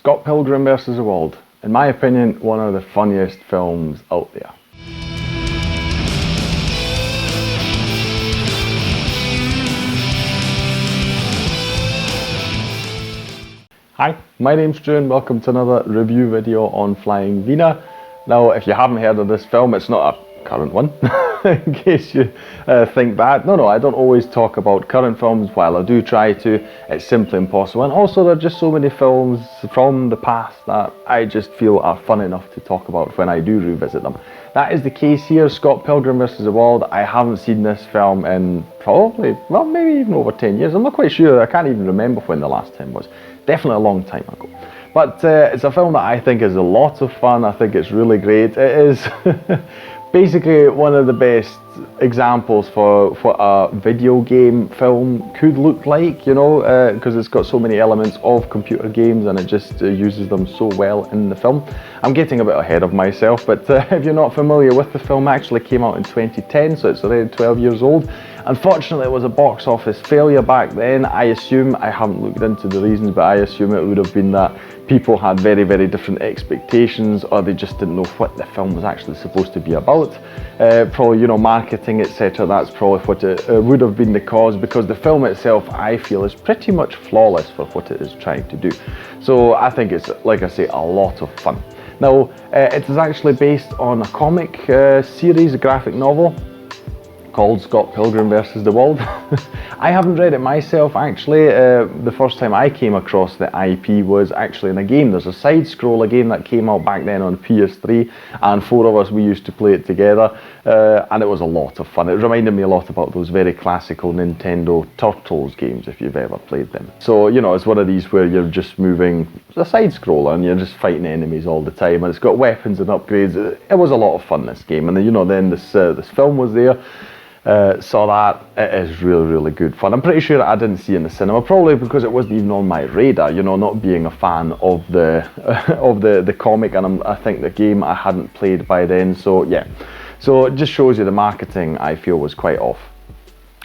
Scott Pilgrim versus the World. In my opinion, one of the funniest films out there. Hi, my name's Drew and welcome to another review video on Flying Wiener. Now, if you haven't heard of this film, it's not a current one, in case you think that. No, I don't always talk about current films. While I do try to, it's simply impossible. And also, there are just so many films from the past that I just feel are fun enough to talk about when I do revisit them. That is the case here, Scott Pilgrim versus the World. I haven't seen this film in probably, well, maybe even over 10 years. I'm not quite sure. I can't even remember when the last time was. Definitely a long time ago. But it's a film that I think is a lot of fun. I think it's really great. It is basically one of the best examples for what a video game film could look like, you know, because it's got so many elements of computer games and it just uses them so well in the film. I'm getting a bit ahead of myself, but if you're not familiar with the film, it actually came out in 2010, so it's already 12 years old. Unfortunately, it was a box office failure back then. I assume, I haven't looked into the reasons, but I assume it would have been that people had very, very different expectations, or they just didn't know what the film was actually supposed to be about. Probably, you know, marketing, etc. That's probably what it would have been the cause, because the film itself, I feel, is pretty much flawless for what it is trying to do. So I think it's, like I say, a lot of fun. Now, it is actually based on a comic series, a graphic novel, called Scott Pilgrim versus the World. I haven't read it myself actually. The first time I came across the IP was actually in a game. There's a side-scroller game that came out back then on PS3, and 4 of us, we used to play it together, and it was a lot of fun. It reminded me a lot about those very classical Nintendo Turtles games, if you've ever played them. So, you know, it's one of these where you're just moving, it's a side-scroller, and you're just fighting enemies all the time, and it's got weapons and upgrades. It was a lot of fun, this game, and then, you know, then this film was there. Saw that. It is really, really good fun. I'm pretty sure I didn't see it in the cinema, probably because it wasn't even on my radar, you know, not being a fan of the of the comic, and I think the game I hadn't played by then. So yeah, so it just shows you the marketing, I feel, was quite off,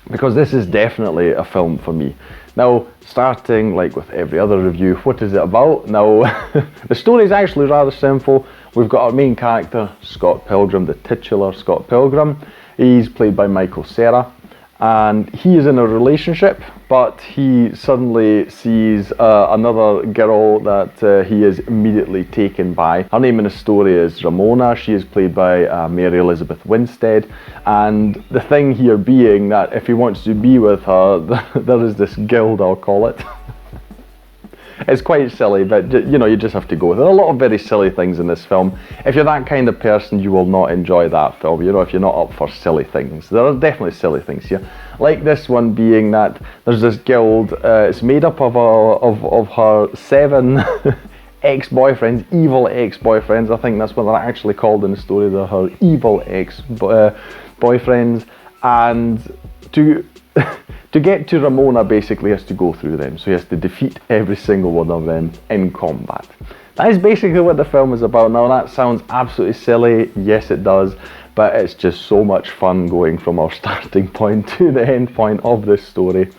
because this is definitely a film for me. Now, starting like with every other review, what is it about? Now, the story is actually rather simple. We've got our main character, Scott Pilgrim, the titular Scott Pilgrim. He's played by Cera, and he is in a relationship, but he suddenly sees another girl that he is immediately taken by. Her name in the story is Ramona. She is played by Mary Elizabeth Winstead, and the thing here being that if he wants to be with her, there is this guild, I'll call it. It's quite silly, but you know, you just have to go with it. There are a lot of very silly things in this film. If you're that kind of person, you will not enjoy that film, you know, if you're not up for silly things. There are definitely silly things here. Like this one being that there's this guild, it's made up of her 7 ex-boyfriends, evil ex-boyfriends. I think that's what they're actually called in the story. They're her evil ex-boyfriends, and to get to Ramona, basically has to go through them. So he has to defeat every single one of them in combat. That is basically what the film is about. Now, that sounds absolutely silly. Yes, it does. But it's just so much fun going from our starting point to the end point of this story.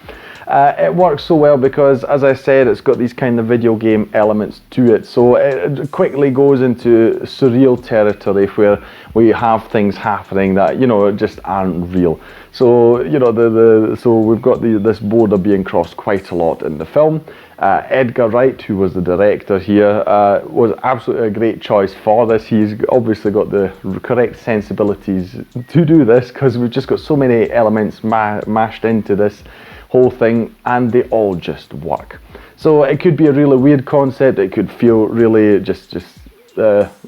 It works so well because, as I said, it's got these kind of video game elements to it. So it quickly goes into surreal territory where we have things happening that, you know, just aren't real. So, you know, so we've got this border being crossed quite a lot in the film. Edgar Wright, who was the director here, was absolutely a great choice for this. He's obviously got the correct sensibilities to do this, because we've just got so many elements mashed into this whole thing, and they all just work. So it could be a really weird concept. It could feel really just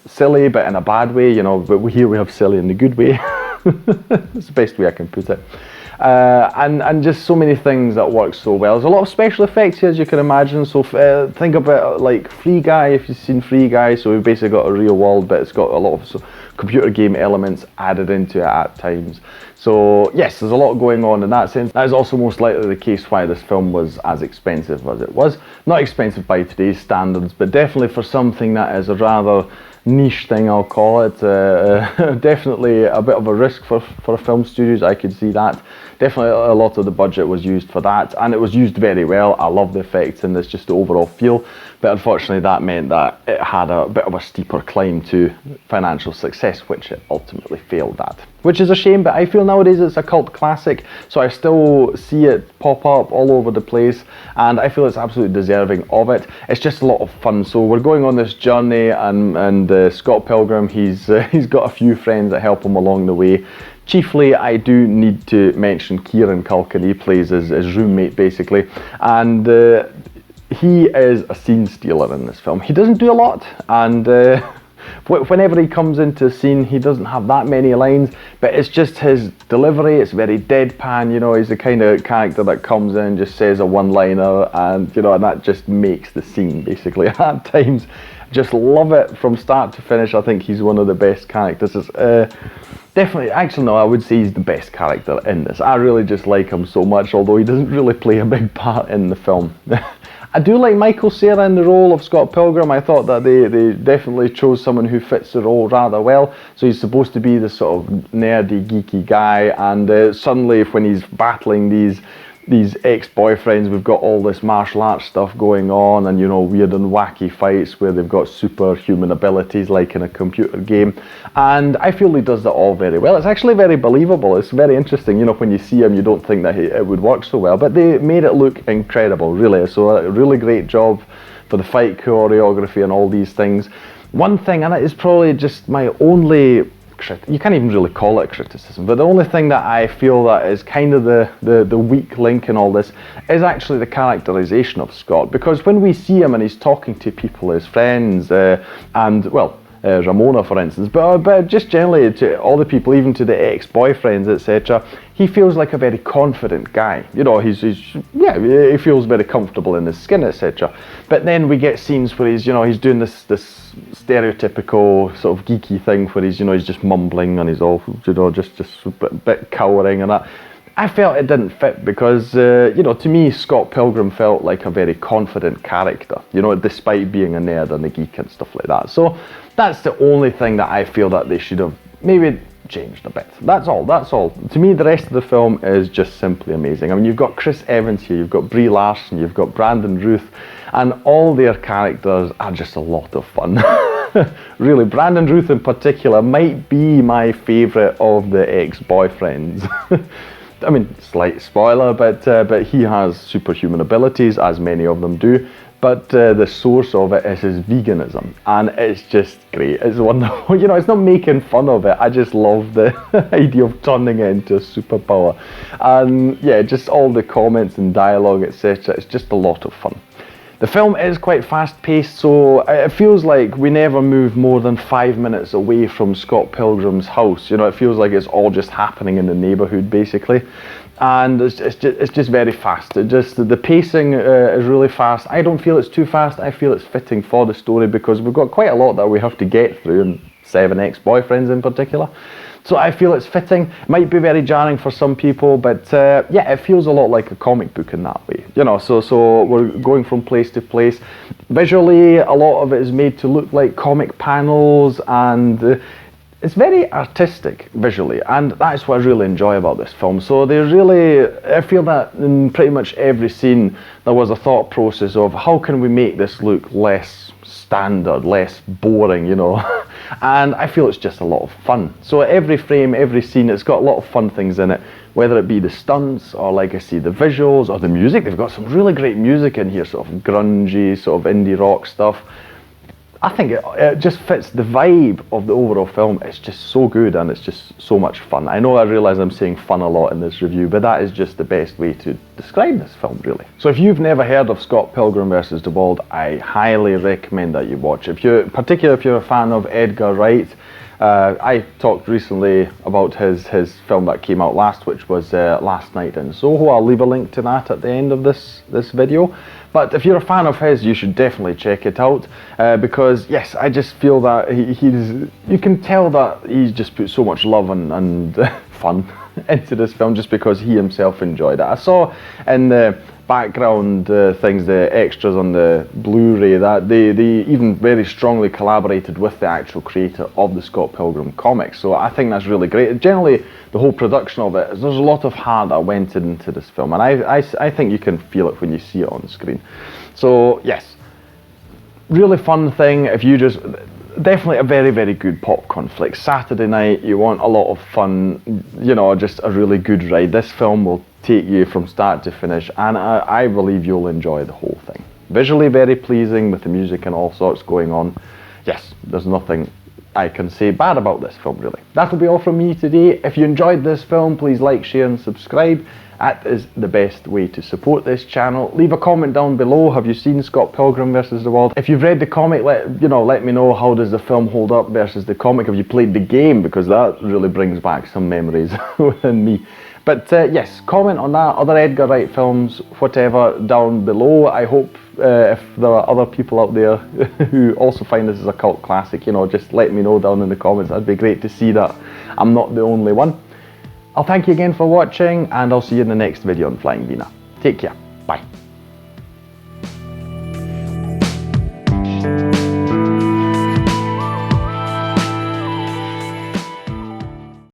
silly, but in a bad way, you know. But here we have silly in the good way. It's the best way I can put it. And just so many things that work so well. There's a lot of special effects here, as you can imagine. So think about like Free Guy, if you've seen Free Guy. So we've basically got a real world, but it's got a lot of computer game elements added into it at times. So yes, there's a lot going on in that sense. That is also most likely the case why this film was as expensive as it was. Not expensive by today's standards, but definitely for something that is a rather niche thing, I'll call it. Definitely a bit of a risk for film studios, I could see that. Definitely a lot of the budget was used for that, and it was used very well. I love the effects and this, just the overall feel. but unfortunately that meant that it had a bit of a steeper climb to financial success, which it ultimately failed at. Which is a shame, but I feel nowadays it's a cult classic, so I still see it pop up all over the place, and I feel it's absolutely deserving of it. It's just a lot of fun. So we're going on this journey, and Scott Pilgrim, he's got a few friends that help him along the way. Chiefly, I do need to mention Kieran Culkin. He plays his roommate, basically, and he is a scene stealer in this film. He doesn't do a lot, and whenever he comes into a scene, he doesn't have that many lines, but it's just his delivery. It's very deadpan, you know. He's the kind of character that comes in, just says a one-liner, and you know, and that just makes the scene, basically. At times, just love it from start to finish. I think he's one of the best characters. It's, definitely, actually no, I would say he's the best character in this. I really just like him so much, although he doesn't really play a big part in the film. I do like Michael Cera in the role of Scott Pilgrim. I thought that they definitely chose someone who fits the role rather well. So he's supposed to be this sort of nerdy, geeky guy, and suddenly when he's battling these ex-boyfriends, we've got all this martial arts stuff going on, and you know, weird and wacky fights where they've got superhuman abilities like in a computer game, and I feel he does that all very well. It's actually very believable. It's very interesting, you know, when you see him you don't think that it would work so well, but they made it look incredible, really. So a really great job for the fight choreography and all these things. One thing, and it is probably just my only, you can't even really call it criticism, but the only thing that I feel that is kind of the weak link in all this is actually the characterization of Scott, because when we see him and he's talking to people, his friends, and well, Ramona for instance, but just generally to all the people, even to the ex-boyfriends, etc., he feels like a very confident guy. You know, he feels very comfortable in his skin, etc. But then we get scenes where he's doing this stereotypical sort of geeky thing where he's just mumbling and he's all just a bit cowering and that. I felt it didn't fit because to me Scott Pilgrim felt like a very confident character, despite being a nerd and a geek and stuff like that. So that's the only thing that I feel that they should have maybe changed a bit. That's all. To me, the rest of the film is just simply amazing. I mean, you've got Chris Evans here, you've got Brie Larson, you've got Brandon Routh, and all their characters are just a lot of fun. Really, Brandon Routh in particular might be my favourite of the ex-boyfriends. I mean, slight spoiler, but he has superhuman abilities, as many of them do. But the source of it is his veganism, and it's just great. It's wonderful. It's not making fun of it. I just love the idea of turning it into a superpower, and yeah, just all the comments and dialogue, etc. It's just a lot of fun. The film is quite fast-paced, so it feels like we never move more than 5 minutes away from Scott Pilgrim's house. It feels like it's all just happening in the neighbourhood, basically. And it's just very fast. The pacing is really fast. I don't feel it's too fast. I feel it's fitting for the story because we've got quite a lot that we have to get through, and 7 ex-boyfriends in particular. So I feel it's fitting. Might be very jarring for some people, but yeah, it feels a lot like a comic book in that way. So we're going from place to place. Visually, a lot of it is made to look like comic panels, and it's very artistic visually, and that's what I really enjoy about this film. So I feel that in pretty much every scene there was a thought process of how can we make this look less standard, less boring, and I feel it's just a lot of fun. So every frame, every scene, it's got a lot of fun things in it, whether it be the stunts or, like I say, the visuals or the music. They've got some really great music in here, sort of grungy, sort of indie rock stuff. I think it just fits the vibe of the overall film. It's just so good, and it's just so much fun. I realise I'm saying fun a lot in this review, but that is just the best way to describe this film, really. So if you've never heard of Scott Pilgrim vs. the World, I highly recommend that you watch. Particularly if you're a fan of Edgar Wright. I talked recently about his film that came out last, which was Last Night in Soho. I'll leave a link to that at the end of this video. But if you're a fan of his, you should definitely check it out because yes, I just feel that you can tell that he's just put so much love and fun into this film just because he himself enjoyed it. I saw in the background things, the extras on the Blu-ray, that they even very strongly collaborated with the actual creator of the Scott Pilgrim comics. So I think that's really great. Generally, the whole production of it, there's a lot of heart that went into this film, and I think you can feel it when you see it on the screen. So yes, really fun thing if you just, definitely a very, very good popcorn flick. Saturday night, you want a lot of fun, you know, just a really good ride. This film will take you from start to finish, and I believe you'll enjoy the whole thing. Visually very pleasing with the music and all sorts going on. Yes, there's nothing I can say bad about this film, really. That'll be all from me today. If you enjoyed this film, please like, share and subscribe. That is the best way to support this channel. Leave a comment down below. Have you seen Scott Pilgrim versus the World? If you've read the comic, let me know, how does the film hold up versus the comic. Have you played the game? Because that really brings back some memories within me. But yes, comment on that, other Edgar Wright films, whatever, down below. I hope if there are other people out there who also find this as a cult classic, you know, just let me know down in the comments. That'd be great to see that I'm not the only one. I'll thank you again for watching, and I'll see you in the next video on Flying Wiener. Take care. Bye.